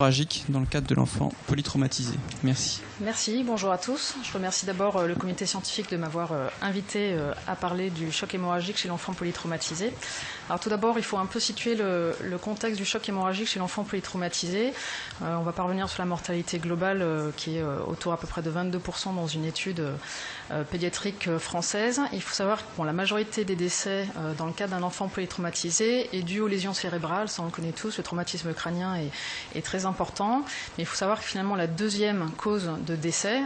Hémorragique dans le cadre de l'enfant polytraumatisé. Merci. Merci, bonjour à tous. Je remercie d'abord le comité scientifique de m'avoir invité à parler du choc hémorragique chez l'enfant polytraumatisé. Alors tout d'abord, il faut un peu situer le contexte du choc hémorragique chez l'enfant polytraumatisé. On va parvenir sur la mortalité globale qui est autour à peu près de 22% dans une étude pédiatrique française. Il faut savoir que la majorité des décès dans le cas d'un enfant polytraumatisé est due aux lésions cérébrales. Ça, on le connaît tous, le traumatisme crânien est très important. Mais il faut savoir que finalement, la deuxième cause de décès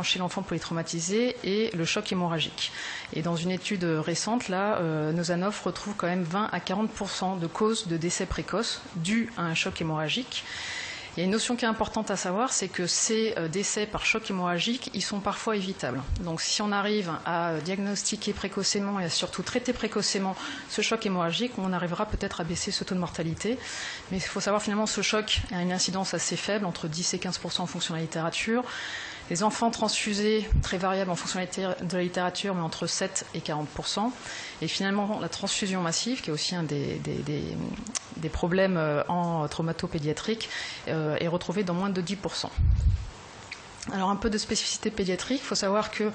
chez l'enfant polytraumatisé est le choc hémorragique. Et dans une étude récente, là, Nosanoff retrouve quand même 20 à 40% de causes de décès précoces dus à un choc hémorragique. Il y a une notion qui est importante à savoir, c'est que ces décès par choc hémorragique, ils sont parfois évitables. Donc si on arrive à diagnostiquer précocement et à surtout traiter précocement ce choc hémorragique, on arrivera peut-être à baisser ce taux de mortalité. Mais il faut savoir finalement ce choc a une incidence assez faible, entre 10 et 15% en fonction de la littérature. Les enfants transfusés, très variables en fonction de la littérature, mais entre 7 et 40%. Et finalement, la transfusion massive, qui est aussi un des problèmes en traumatopédiatrique, est retrouvée dans moins de 10%. Alors un peu de spécificité pédiatrique, il faut savoir que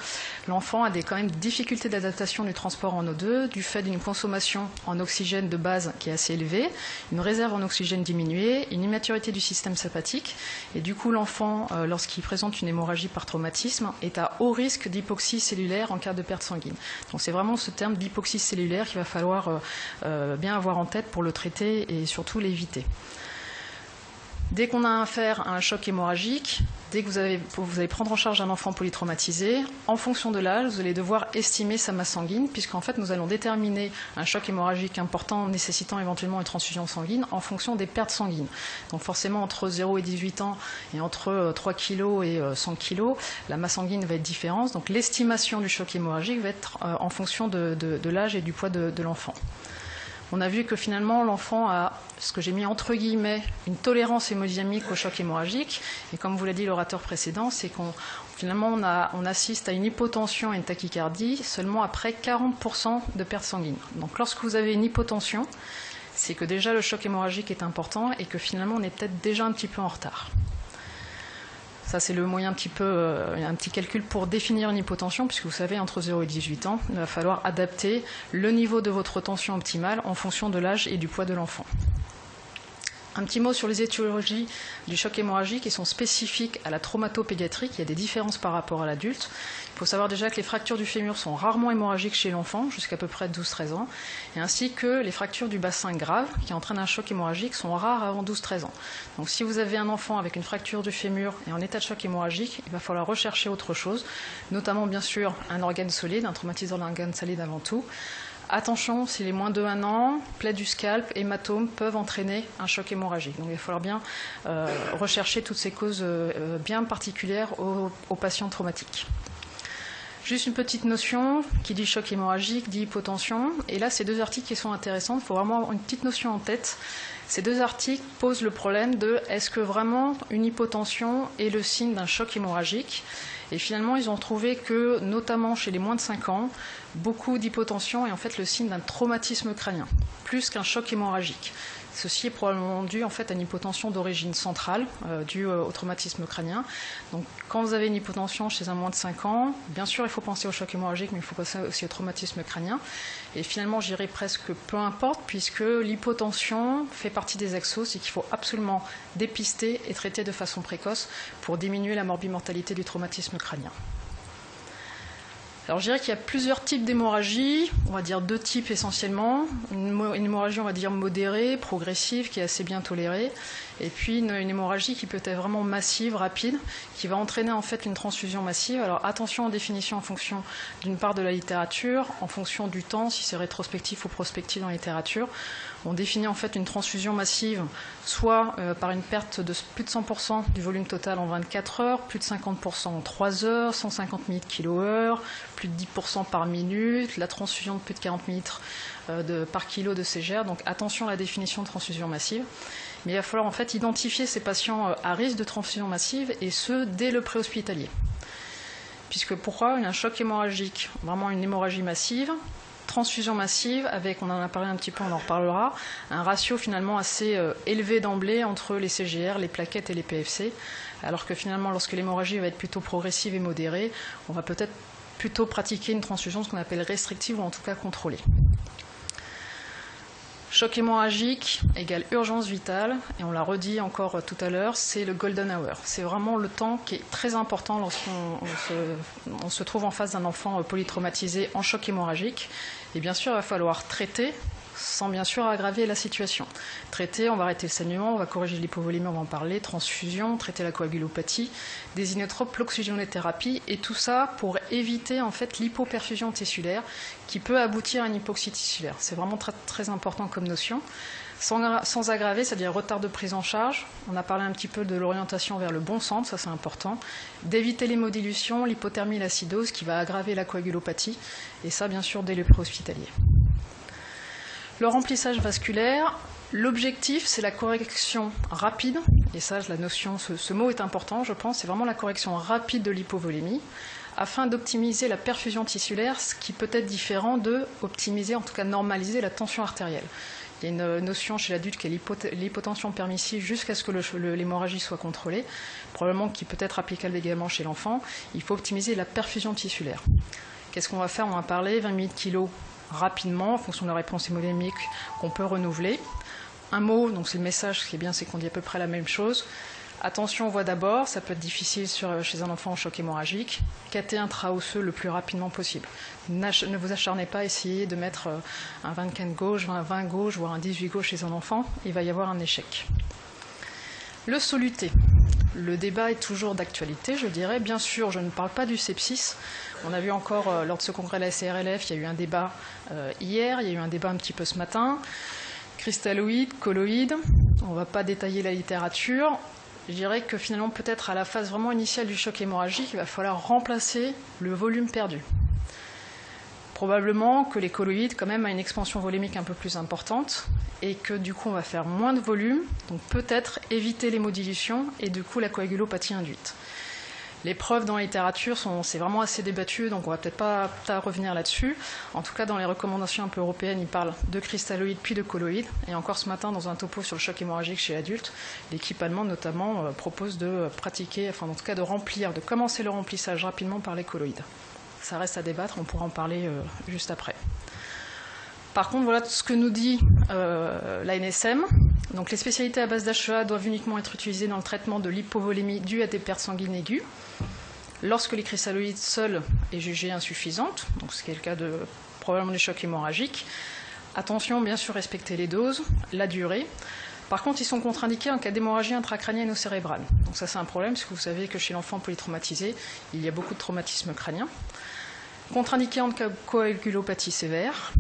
l'enfant a quand même des difficultés d'adaptation du transport en O2 du fait d'une consommation en oxygène de base qui est assez élevée, une réserve en oxygène diminuée, une immaturité du système sympathique et du coup l'enfant, lorsqu'il présente une hémorragie par traumatisme, est à haut risque d'hypoxie cellulaire en cas de perte sanguine. Donc c'est vraiment ce terme d'hypoxie cellulaire qu'il va falloir bien avoir en tête pour le traiter et surtout l'éviter. Dès qu'on a affaire à un choc hémorragique, dès que vous allez prendre en charge un enfant polytraumatisé, en fonction de l'âge, vous allez devoir estimer sa masse sanguine, puisqu'en fait, nous allons déterminer un choc hémorragique important nécessitant éventuellement une transfusion sanguine en fonction des pertes sanguines. Donc forcément, entre 0 et 18 ans et entre 3 kg et 100 kg, la masse sanguine va être différente. Donc l'estimation du choc hémorragique va être en fonction de l'âge et du poids de l'enfant. On a vu que finalement, l'enfant a, ce que j'ai mis entre guillemets, une tolérance hémodynamique au choc hémorragique. Et comme vous l'a dit l'orateur précédent, c'est finalement, on assiste à une hypotension et une tachycardie seulement après 40% de perte sanguine. Donc lorsque vous avez une hypotension, c'est que déjà le choc hémorragique est important et que finalement, on est peut-être déjà un petit peu en retard. Ça, c'est le moyen un petit calcul pour définir une hypotension, puisque vous savez, entre 0 et 18 ans, il va falloir adapter le niveau de votre tension optimale en fonction de l'âge et du poids de l'enfant. Un petit mot sur les étiologies du choc hémorragique qui sont spécifiques à la traumatopédiatrie. Il y a des différences par rapport à l'adulte. Il faut savoir déjà que les fractures du fémur sont rarement hémorragiques chez l'enfant, jusqu'à peu près 12-13 ans, et ainsi que les fractures du bassin grave, qui entraînent un choc hémorragique, sont rares avant 12-13 ans. Donc si vous avez un enfant avec une fracture du fémur et en état de choc hémorragique, il va falloir rechercher autre chose, notamment bien sûr un organe solide, un traumatiseur de l'organe solide avant tout. Attention, s'il est moins de 1 an, plaie du scalp, hématomes peuvent entraîner un choc hémorragique. Donc il va falloir bien rechercher toutes ces causes bien particulières aux patients traumatiques. Juste une petite notion qui dit choc hémorragique, dit hypotension. Et là, ces deux articles qui sont intéressants, il faut vraiment avoir une petite notion en tête. Ces deux articles posent le problème de est-ce que vraiment une hypotension est le signe d'un choc hémorragique ? Et finalement, ils ont trouvé que, notamment chez les moins de 5 ans, beaucoup d'hypotension est en fait le signe d'un traumatisme crânien, plus qu'un choc hémorragique. Ceci est probablement dû en fait à une hypotension d'origine centrale, due au traumatisme crânien. Donc quand vous avez une hypotension chez un moins de 5 ans, bien sûr il faut penser au choc hémorragique, mais il faut penser aussi au traumatisme crânien. Et finalement, j'irai presque peu importe, puisque l'hypotension fait partie des axos et qu'il faut absolument dépister et traiter de façon précoce pour diminuer la morbimortalité du traumatisme crânien. Alors je dirais qu'il y a plusieurs types d'hémorragie, on va dire 2 types essentiellement. Une hémorragie, on va dire modérée, progressive, qui est assez bien tolérée. Et puis une hémorragie qui peut être vraiment massive, rapide, qui va entraîner en fait une transfusion massive. Alors attention aux définitions en fonction d'une part de la littérature, en fonction du temps, si c'est rétrospectif ou prospectif dans la littérature. On définit en fait une transfusion massive soit par une perte de plus de 100% du volume total en 24 heures, plus de 50% en 3 heures, 150 ml kHz, plus de 10% par minute, la transfusion de plus de 40 ml par kilo de CGR. Donc attention à la définition de transfusion massive. Mais il va falloir en fait identifier ces patients à risque de transfusion massive et ce dès le préhospitalier. Puisque pourquoi un choc hémorragique, vraiment une hémorragie massive, transfusion massive avec, on en a parlé un petit peu, on en reparlera, un ratio finalement assez élevé d'emblée entre les CGR, les plaquettes et les PFC, alors que finalement lorsque l'hémorragie va être plutôt progressive et modérée, on va peut-être plutôt pratiquer une transfusion, ce qu'on appelle restrictive ou en tout cas contrôlée. Choc hémorragique égale urgence vitale, et on l'a redit encore tout à l'heure, c'est le golden hour. C'est vraiment le temps qui est très important lorsqu'on se trouve en face d'un enfant polytraumatisé en choc hémorragique. Et bien sûr, il va falloir traiter sans bien sûr aggraver la situation. Traiter, on va arrêter le saignement, on va corriger l'hypovolémie, on va en parler, transfusion, traiter la coagulopathie, des inotropes, l'oxygénothérapie, et tout ça pour éviter en fait l'hypoperfusion tissulaire qui peut aboutir à une hypoxie tissulaire. C'est vraiment très, très important comme notion. Sans aggraver, c'est-à-dire retard de prise en charge. On a parlé un petit peu de l'orientation vers le bon centre, ça c'est important. D'éviter l'hémodilution, l'hypothermie, l'acidose qui va aggraver la coagulopathie, et ça bien sûr dès le préhospitalier. Le remplissage vasculaire, l'objectif c'est la correction rapide, et ça la notion, ce mot est important je pense, c'est vraiment la correction rapide de l'hypovolémie, afin d'optimiser la perfusion tissulaire, ce qui peut être différent de optimiser, en tout cas normaliser la tension artérielle. Il y a une notion chez l'adulte qui est l'hypotension permissive jusqu'à ce que l'hémorragie soit contrôlée, probablement qui peut être applicable également chez l'enfant. Il faut optimiser la perfusion tissulaire. Qu'est-ce qu'on va faire? On va parler 20 000 kg rapidement, en fonction de la réponse hémolymique qu'on peut renouveler. Un mot, donc c'est le message, ce qui est bien, c'est qu'on dit à peu près la même chose. Attention aux voies d'abord, ça peut être difficile chez un enfant en choc hémorragique. Cathé intra-osseux le plus rapidement possible. Ne vous acharnez pas à essayer de mettre un 24 gauche, un 20 gauche, voire un 18 gauche chez un enfant. Il va y avoir un échec. Le soluté. Le débat est toujours d'actualité, je dirais. Bien sûr, je ne parle pas du sepsis. On a vu encore, lors de ce congrès de la CRLF, il y a eu un débat hier, il y a eu un débat un petit peu ce matin. Cristalloïdes, colloïdes, on ne va pas détailler la littérature. Je dirais que finalement, peut-être à la phase vraiment initiale du choc hémorragique, il va falloir remplacer le volume perdu. Probablement que les colloïdes, quand même, a une expansion volémique un peu plus importante et que du coup, on va faire moins de volume, donc peut-être éviter l'hémodilution et du coup la coagulopathie induite. Les preuves dans la littérature, c'est vraiment assez débattu, donc on ne va peut-être pas revenir là-dessus. En tout cas, dans les recommandations un peu européennes, ils parlent de cristalloïdes puis de colloïdes. Et encore ce matin, dans un topo sur le choc hémorragique chez l'adulte, l'équipe allemande notamment propose de pratiquer, enfin en tout cas de remplir, de commencer le remplissage rapidement par les colloïdes. Ça reste à débattre, on pourra en parler juste après. Par contre, voilà ce que nous dit la NSM. Donc, les spécialités à base d'HEA doivent uniquement être utilisées dans le traitement de l'hypovolémie due à des pertes sanguines aiguës, lorsque les cristalloïdes seuls est jugée insuffisante, donc ce qui est le cas de probablement du choc hémorragique. Attention, bien sûr, respecter les doses, la durée. Par contre, ils sont contre-indiqués en cas d'hémorragie intracrânienne ou cérébrale. Donc ça, c'est un problème, parce que vous savez que chez l'enfant polytraumatisé, il y a beaucoup de traumatismes crâniens. Contre-indiqués en cas de coagulopathie sévère.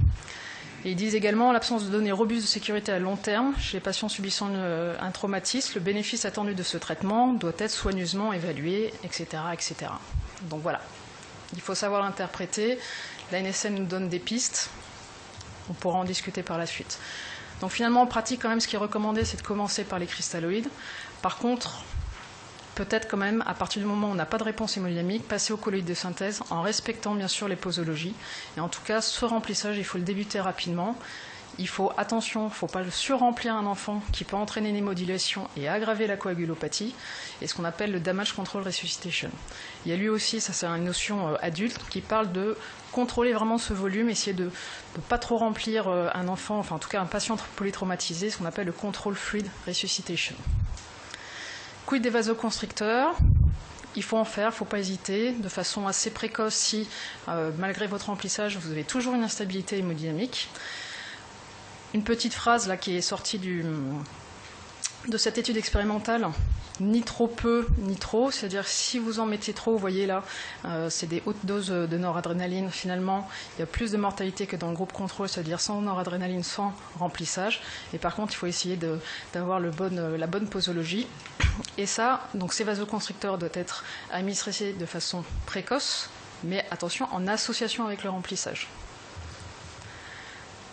Et ils disent également l'absence de données robustes de sécurité à long terme chez les patients subissant un traumatisme. Le bénéfice attendu de ce traitement doit être soigneusement évalué, etc., etc. Donc voilà, il faut savoir l'interpréter. La NSM nous donne des pistes. On pourra en discuter par la suite. Donc finalement, en pratique, quand même, ce qui est recommandé, c'est de commencer par les cristalloïdes. Par contre, peut-être quand même, à partir du moment où on n'a pas de réponse hémodynamique, passer aux colloïdes de synthèse en respectant bien sûr les posologies. Et en tout cas, ce remplissage, il faut le débuter rapidement. Il faut, attention, il ne faut pas le surremplir un enfant qui peut entraîner une hémodilation et aggraver la coagulopathie, et ce qu'on appelle le damage control resuscitation. Il y a lui aussi, ça c'est une notion adulte, qui parle de contrôler vraiment ce volume, essayer de ne pas trop remplir un enfant, enfin en tout cas un patient polytraumatisé, ce qu'on appelle le control fluid resuscitation. Quid des vasoconstricteurs? Il faut en faire, il ne faut pas hésiter, de façon assez précoce si, malgré votre remplissage, vous avez toujours une instabilité hémodynamique. Une petite phrase là, qui est sortie de cette étude expérimentale, ni trop peu, ni trop, c'est-à-dire si vous en mettez trop, vous voyez là, c'est des hautes doses de noradrénaline, finalement, il y a plus de mortalité que dans le groupe contrôle, c'est-à-dire sans noradrénaline, sans remplissage, et par contre, il faut essayer d'avoir la bonne posologie, et ça, donc ces vasoconstricteurs doivent être administrés de façon précoce, mais attention, en association avec le remplissage.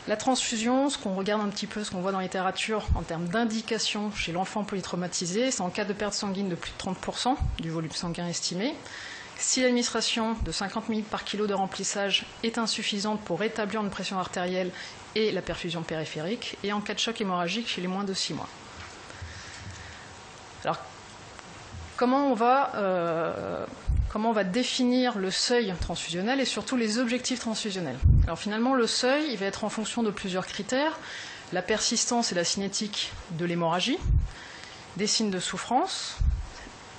La transfusion, ce qu'on regarde un petit peu, ce qu'on voit dans la littérature en termes d'indication chez l'enfant polytraumatisé, c'est en cas de perte sanguine de plus de 30% du volume sanguin estimé. Si l'administration de 50 ml par kilo de remplissage est insuffisante pour rétablir une pression artérielle et la perfusion périphérique, et en cas de choc hémorragique chez les moins de 6 mois. Alors, comment on va définir le seuil transfusionnel et surtout les objectifs transfusionnels? Alors finalement, le seuil, il va être en fonction de plusieurs critères. La persistance et la cinétique de l'hémorragie, des signes de souffrance.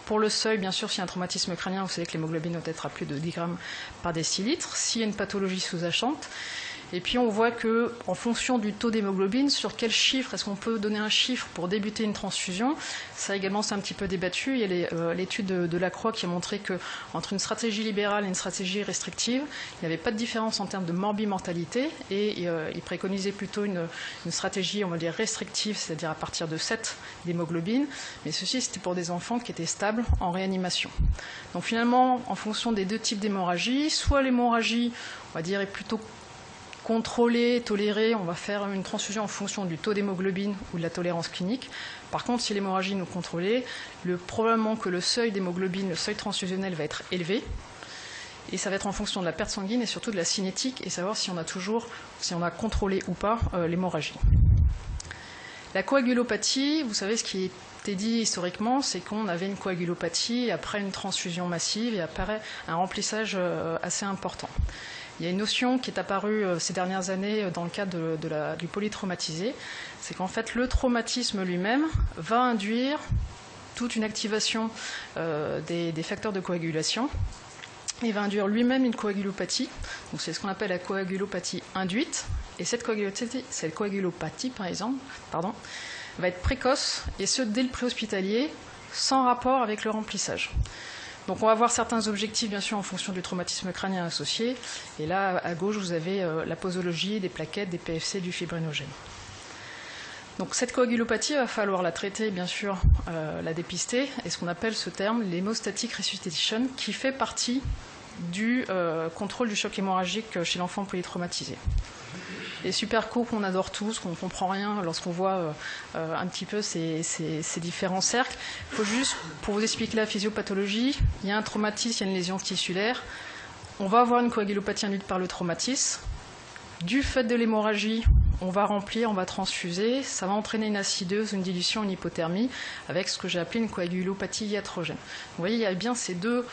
Pour le seuil, bien sûr, s'il y a un traumatisme crânien, vous savez que l'hémoglobine doit être à plus de 10 grammes par décilitre. S'il y a une pathologie sous-jacente, et puis on voit qu'en fonction du taux d'hémoglobine, sur quel chiffre, est-ce qu'on peut donner un chiffre pour débuter une transfusion? Ça également, c'est un petit peu débattu. Il y a l'étude de Lacroix qui a montré qu'entre une stratégie libérale et une stratégie restrictive, il n'y avait pas de différence en termes de morbimortalité, et il préconisait plutôt une stratégie, on va dire, restrictive, c'est-à-dire à partir de 7 d'hémoglobine, mais ceci, c'était pour des enfants qui étaient stables en réanimation. Donc finalement, en fonction des deux types d'hémorragie, soit l'hémorragie, on va dire, est plutôt contrôlée, tolérée, on va faire une transfusion en fonction du taux d'hémoglobine ou de la tolérance clinique. Par contre, si l'hémorragie est contrôlée, probablement que le seuil d'hémoglobine, le seuil transfusionnel va être élevé. Et ça va être en fonction de la perte sanguine et surtout de la cinétique et savoir si on a contrôlé ou pas l'hémorragie. La coagulopathie, vous savez ce qui était dit historiquement, c'est qu'on avait une coagulopathie après une transfusion massive et après un remplissage assez important. Il y a une notion qui est apparue ces dernières années dans le cadre du polytraumatisé, c'est qu'en fait le traumatisme lui-même va induire toute une activation des facteurs de coagulation. Il va induire lui-même une coagulopathie, donc c'est ce qu'on appelle la coagulopathie induite, et cette coagulopathie va être précoce, et ce dès le préhospitalier, sans rapport avec le remplissage. Donc on va voir certains objectifs, bien sûr, en fonction du traumatisme crânien associé. Et là, à gauche, vous avez la posologie, des plaquettes, des PFC, du fibrinogène. Donc cette coagulopathie, il va falloir la traiter, bien sûr, la dépister, et ce qu'on appelle ce terme, l'hémostatic resuscitation, qui fait partie du contrôle du choc hémorragique chez l'enfant polytraumatisé. Les super cours qu'on adore tous, qu'on ne comprend rien lorsqu'on voit un petit peu ces différents cercles. Il faut juste, pour vous expliquer la physiopathologie, il y a un traumatisme, il y a une lésion tissulaire. On va avoir une coagulopathie induite par le traumatisme. Du fait de l'hémorragie, on va remplir, on va transfuser. Ça va entraîner une acideuse, une dilution, une hypothermie, avec ce que j'ai appelé une coagulopathie iatrogène. Vous voyez, il y a bien ces deux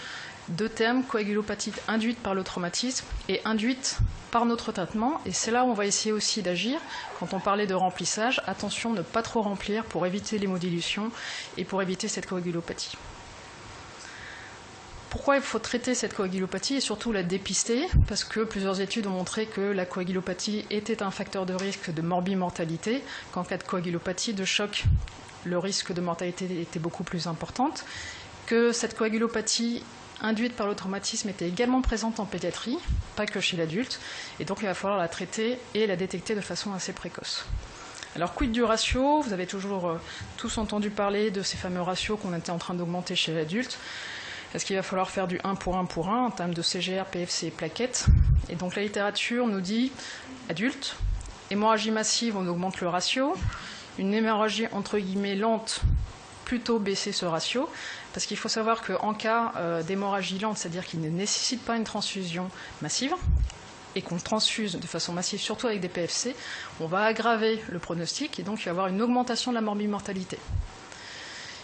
termes, coagulopathie induite par le traumatisme et induite par notre traitement. Et c'est là où on va essayer aussi d'agir. Quand on parlait de remplissage, attention, ne pas trop remplir pour éviter l'hémodilution et pour éviter cette coagulopathie. Pourquoi il faut traiter cette coagulopathie et surtout la dépister? Parce que plusieurs études ont montré que la coagulopathie était un facteur de risque de morbimortalité, qu'en cas de coagulopathie de choc, le risque de mortalité était beaucoup plus important, que cette coagulopathie induite par le traumatisme était également présente en pédiatrie, pas que chez l'adulte, et donc il va falloir la traiter et la détecter de façon assez précoce. Alors, quid du ratio? Vous avez toujours tous entendu parler de ces fameux ratios qu'on était en train d'augmenter chez l'adulte. Est-ce qu'il va falloir faire du 1 pour 1 pour 1 en termes de CGR, PFC et plaquettes? Et donc la littérature nous dit adulte, hémorragie massive, on augmente le ratio. Une hémorragie entre guillemets lente, plutôt baisser ce ratio. Parce qu'il faut savoir qu'en cas d'hémorragie lente, c'est-à-dire qui ne nécessite pas une transfusion massive, et qu'on transfuse de façon massive, surtout avec des PFC, on va aggraver le pronostic et donc il va y avoir une augmentation de la morbimortalité.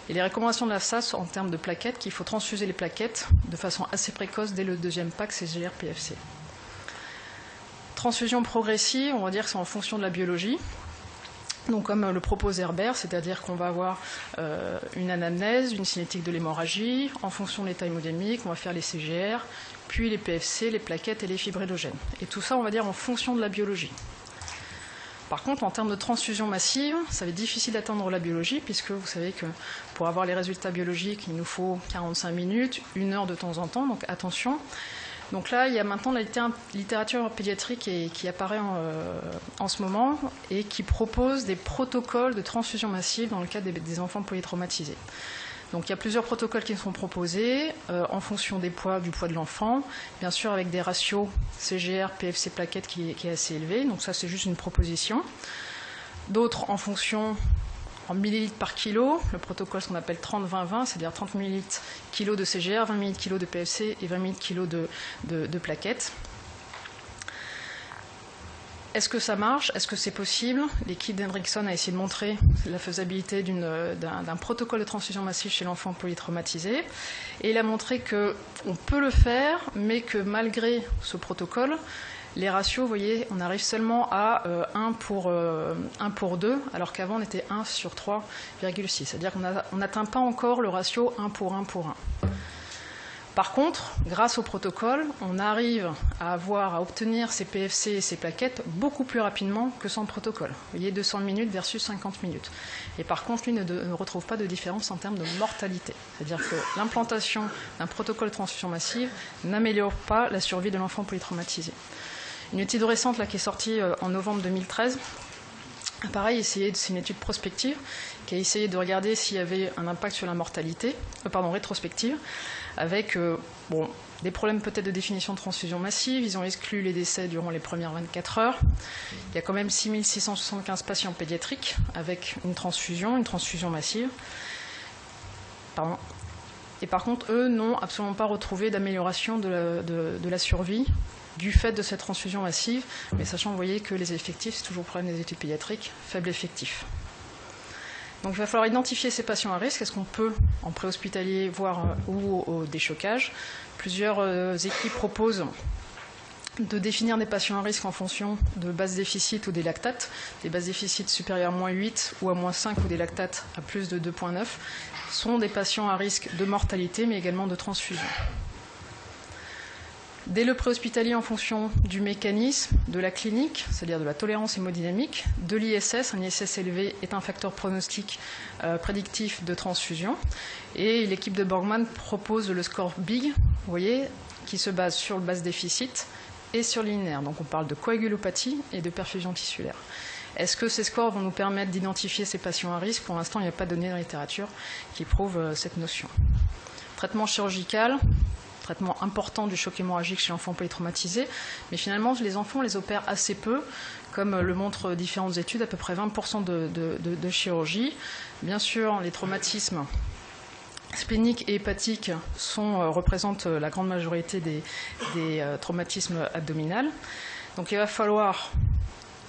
Et les recommandations de la SAS en termes de plaquettes, qu'il faut transfuser les plaquettes de façon assez précoce dès le deuxième pack CGR-PFC. Transfusion progressive, on va dire que c'est en fonction de la biologie. Donc comme le propose Herbert, c'est-à-dire qu'on va avoir une anamnèse, une cinétique de l'hémorragie, en fonction de l'état hémodynamique, on va faire les CGR, puis les PFC, les plaquettes et les fibrinogènes. Et tout ça, on va dire en fonction de la biologie. Par contre, en termes de transfusion massive, ça va être difficile d'atteindre la biologie, puisque vous savez que pour avoir les résultats biologiques, il nous faut 45 minutes, 1 heure de temps en temps, donc attention. Donc là, il y a maintenant la littérature pédiatrique qui apparaît en ce moment et qui propose des protocoles de transfusion massive dans le cadre des enfants polytraumatisés. Donc il y a plusieurs protocoles qui sont proposés en fonction du poids de l'enfant, bien sûr avec des ratios CGR, PFC plaquettes qui est assez élevé, donc ça c'est juste une proposition. D'autres en fonction en millilitres par kilo, le protocole ce qu'on appelle 30-20-20, c'est-à-dire 30 millilitres kilo de CGR, 20 millilitres kilo de PFC et 20 millilitres kilo de plaquettes. Est-ce que ça marche? Est-ce que c'est possible? L'équipe d'Hendrickson a essayé de montrer la faisabilité d'un protocole de transfusion massive chez l'enfant polytraumatisé. Et il a montré qu'on peut le faire, mais que malgré ce protocole, les ratios, vous voyez, on arrive seulement à 1 pour 2, alors qu'avant on était 1 sur 3,6. C'est-à-dire qu'on n'atteint pas encore le ratio 1 pour 1 pour 1. Par contre, grâce au protocole, on arrive à obtenir ces PFC et ces plaquettes beaucoup plus rapidement que sans protocole. Vous voyez, 200 minutes versus 50 minutes. Et par contre, lui ne retrouve pas de différence en termes de mortalité. C'est-à-dire que l'implantation d'un protocole de transfusion massive n'améliore pas la survie de l'enfant polytraumatisé. Une étude récente là, qui est sortie en novembre 2013, pareil, c'est une étude prospective qui a essayé de regarder s'il y avait un impact sur la mortalité, rétrospective, avec des problèmes peut-être de définition de transfusion massive. Ils ont exclu les décès durant les premières 24 heures. Il y a quand même 6675 patients pédiatriques avec une transfusion massive. Et par contre, eux n'ont absolument pas retrouvé d'amélioration de la survie du fait de cette transfusion massive, mais sachant, vous voyez, que les effectifs, c'est toujours le problème des études pédiatriques, faible effectif. Donc il va falloir identifier ces patients à risque. Est-ce qu'on peut, en préhospitalier, voir ou au déchocage? Plusieurs équipes proposent de définir des patients à risque en fonction de bases déficit ou des lactates. Des bases déficit supérieures à -8 ou à -5 ou des lactates à plus de 2,9 sont des patients à risque de mortalité, mais également de transfusion. Dès le préhospitalier, en fonction du mécanisme, de la clinique, c'est-à-dire de la tolérance hémodynamique, de l'ISS, un ISS élevé est un facteur pronostic prédictif de transfusion. Et l'équipe de Borgman propose le score BIG, vous voyez, qui se base sur le base déficit et sur linéaire. Donc on parle de coagulopathie et de perfusion tissulaire. Est-ce que ces scores vont nous permettre d'identifier ces patients à risque? Pour l'instant, il n'y a pas de données dans la littérature qui prouvent cette notion. Traitement chirurgical, traitement important du choc hémorragique chez l'enfant polytraumatisé, mais finalement, les enfants, on les opère assez peu, comme le montrent différentes études, à peu près 20% de chirurgie. Bien sûr, les traumatismes spléniques et hépatiques représentent la grande majorité des traumatismes abdominaux. Donc il va falloir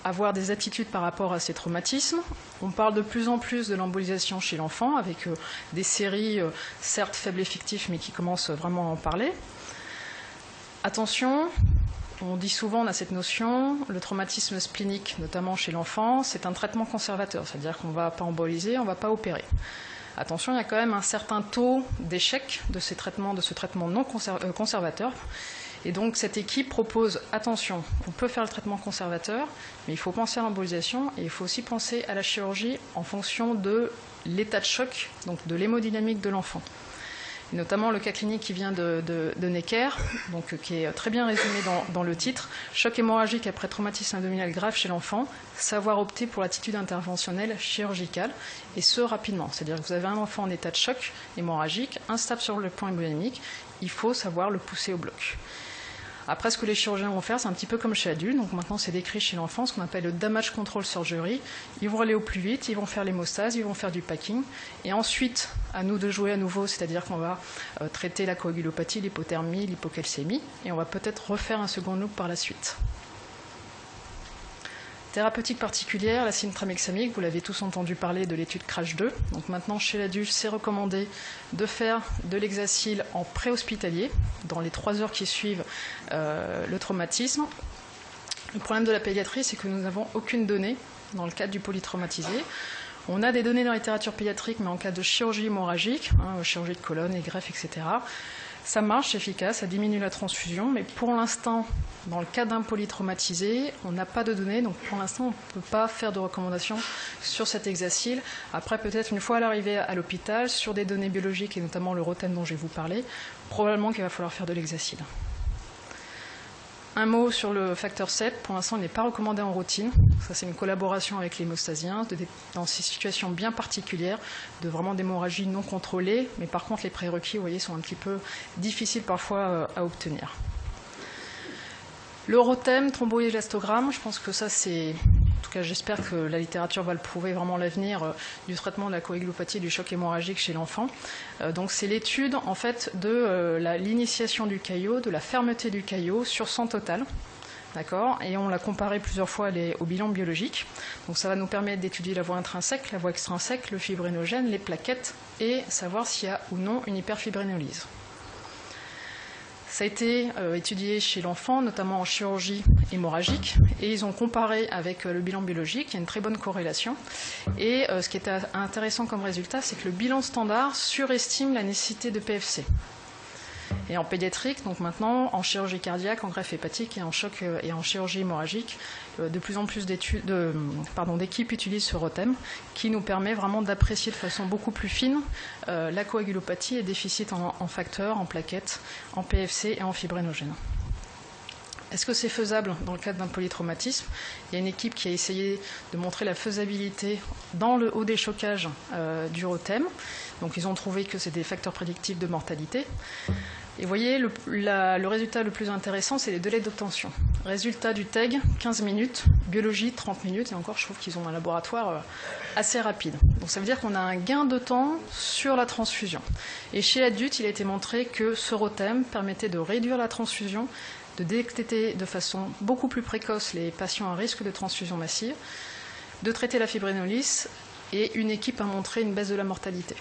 avoir des attitudes par rapport à ces traumatismes. On parle de plus en plus de l'embolisation chez l'enfant, avec des séries, certes faibles effectifs, mais qui commencent vraiment à en parler. Attention, on dit souvent, on a cette notion, le traumatisme splénique, notamment chez l'enfant, c'est un traitement conservateur, c'est-à-dire qu'on ne va pas emboliser, on ne va pas opérer. Attention, il y a quand même un certain taux d'échec de ce traitement non conservateur. Et donc cette équipe propose, attention, on peut faire le traitement conservateur, mais il faut penser à l'embolisation et il faut aussi penser à la chirurgie en fonction de l'état de choc, donc de l'hémodynamique de l'enfant. Et notamment le cas clinique qui vient de Necker, donc, qui est très bien résumé dans le titre, choc hémorragique après traumatisme abdominal grave chez l'enfant, savoir opter pour l'attitude interventionnelle chirurgicale, et ce rapidement. C'est-à-dire que vous avez un enfant en état de choc hémorragique, instable sur le plan hémodynamique, il faut savoir le pousser au bloc. Après, ce que les chirurgiens vont faire, c'est un petit peu comme chez l'adulte. Donc maintenant, c'est décrit chez l'enfant, ce qu'on appelle le damage control surgery. Ils vont aller au plus vite, ils vont faire l'hémostase, ils vont faire du packing. Et ensuite, à nous de jouer à nouveau, c'est-à-dire qu'on va traiter la coagulopathie, l'hypothermie, l'hypocalcémie. Et on va peut-être refaire un second loop par la suite. Thérapeutique particulière, la cinetramexamide, vous l'avez tous entendu parler de l'étude CRASH 2. Donc maintenant, chez l'adulte, c'est recommandé de faire de l'hexacil en préhospitalier, dans les 3 heures qui suivent le traumatisme. Le problème de la pédiatrie, c'est que nous n'avons aucune donnée dans le cadre du polytraumatisé. On a des données dans la littérature pédiatrique, mais en cas de chirurgie hémorragique, chirurgie de colonne, et greffe, etc., ça marche, c'est efficace, ça diminue la transfusion, mais pour l'instant, dans le cas d'un polytraumatisé, on n'a pas de données, donc pour l'instant, on ne peut pas faire de recommandations sur cet hexacil. Après, peut-être une fois à l'arrivée à l'hôpital, sur des données biologiques, et notamment le rotem dont je vais vous parler, probablement qu'il va falloir faire de l'hexacil. Un mot sur le facteur 7, pour l'instant il n'est pas recommandé en routine. Ça c'est une collaboration avec l'hémostasiens, dans ces situations bien particulières, de vraiment d'hémorragie non contrôlée, mais par contre les prérequis, vous voyez, sont un petit peu difficiles parfois à obtenir. Le rotem, thromboélastogramme, je pense que ça c'est tout cas j'espère que la littérature va le prouver, vraiment l'avenir du traitement de la coagulopathie et du choc hémorragique chez l'enfant. Donc c'est l'étude en fait de l'initiation du caillot, de la fermeté du caillot sur sang total. D'accord. Et on l'a comparé plusieurs fois au bilan biologique. Donc ça va nous permettre d'étudier la voie intrinsèque, la voie extrinsèque, le fibrinogène, les plaquettes et savoir s'il y a ou non une hyperfibrinolyse. Ça a été étudié chez l'enfant, notamment en chirurgie hémorragique, et ils ont comparé avec le bilan biologique, il y a une très bonne corrélation. Et ce qui était intéressant comme résultat, c'est que le bilan standard surestime la nécessité de PFC. Et en pédiatrique, donc maintenant, en chirurgie cardiaque, en greffe hépatique et en choc et en chirurgie hémorragique, de plus en plus d'équipes utilisent ce ROTEM, qui nous permet vraiment d'apprécier de façon beaucoup plus fine la coagulopathie et déficit en facteurs, en plaquettes, en PFC et en fibrinogène. Est-ce que c'est faisable dans le cadre d'un polytraumatisme? Il y a une équipe qui a essayé de montrer la faisabilité dans le haut déchocage du ROTEM. Donc ils ont trouvé que c'était des facteurs prédictifs de mortalité. Et vous voyez, le résultat le plus intéressant, c'est les délais d'obtention. Résultat du TEG, 15 minutes, biologie, 30 minutes, et encore, je trouve qu'ils ont un laboratoire assez rapide. Donc ça veut dire qu'on a un gain de temps sur la transfusion. Et chez l'adulte, il a été montré que ce ROTEM permettait de réduire la transfusion, de détecter de façon beaucoup plus précoce les patients à risque de transfusion massive, de traiter la fibrinolyse, et une équipe a montré une baisse de la mortalité.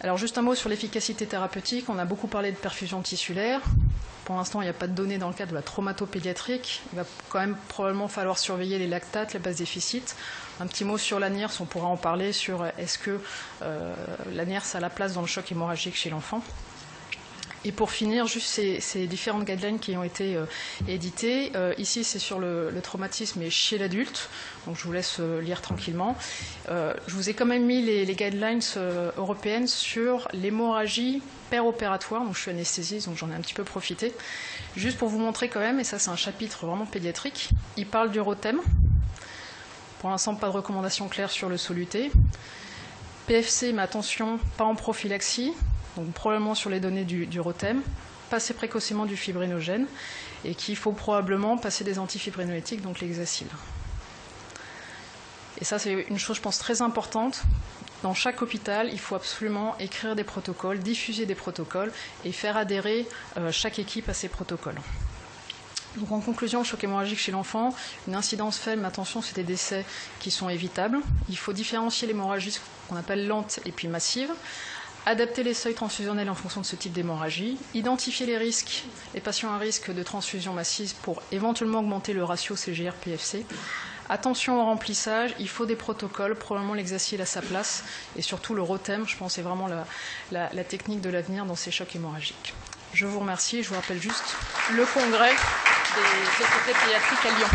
Alors juste un mot sur l'efficacité thérapeutique. On a beaucoup parlé de perfusion tissulaire. Pour l'instant, il n'y a pas de données dans le cadre de la traumatopédiatrie. Il va quand même probablement falloir surveiller les lactates, les bases déficits. Un petit mot sur l'ANIRS, on pourra en parler sur est-ce que l'ANIRS a la place dans le choc hémorragique chez l'enfant. Et pour finir, juste ces différentes guidelines qui ont été éditées. Ici, c'est sur le traumatisme et chez l'adulte. Donc, je vous laisse lire tranquillement. Je vous ai quand même mis les guidelines européennes sur l'hémorragie péropératoire. Donc, je suis anesthésiste, donc j'en ai un petit peu profité. Juste pour vous montrer quand même, et ça, c'est un chapitre vraiment pédiatrique. Il parle du ROTEM. Pour l'instant, pas de recommandation claire sur le soluté. PFC, mais attention, pas en prophylaxie. Donc probablement sur les données du ROTEM, passer précocement du fibrinogène, et qu'il faut probablement passer des antifibrinolytiques, donc l'hexacil. Et ça, c'est une chose, je pense, très importante. Dans chaque hôpital, il faut absolument écrire des protocoles, diffuser des protocoles, et faire adhérer chaque équipe à ces protocoles. Donc en conclusion, choc hémorragique chez l'enfant, une incidence faible, mais attention, c'est des décès qui sont évitables. Il faut différencier l'hémorragie, ce qu'on appelle lente et puis massive. Adapter les seuils transfusionnels en fonction de ce type d'hémorragie, identifier les risques, les patients à risque de transfusion massive pour éventuellement augmenter le ratio CGR-PFC. Attention au remplissage, il faut des protocoles, probablement l'hexacil à sa place, et surtout le ROTEM, je pense, c'est vraiment la technique de l'avenir dans ces chocs hémorragiques. Je vous remercie, je vous rappelle juste le congrès des sociétés pédiatriques à Lyon.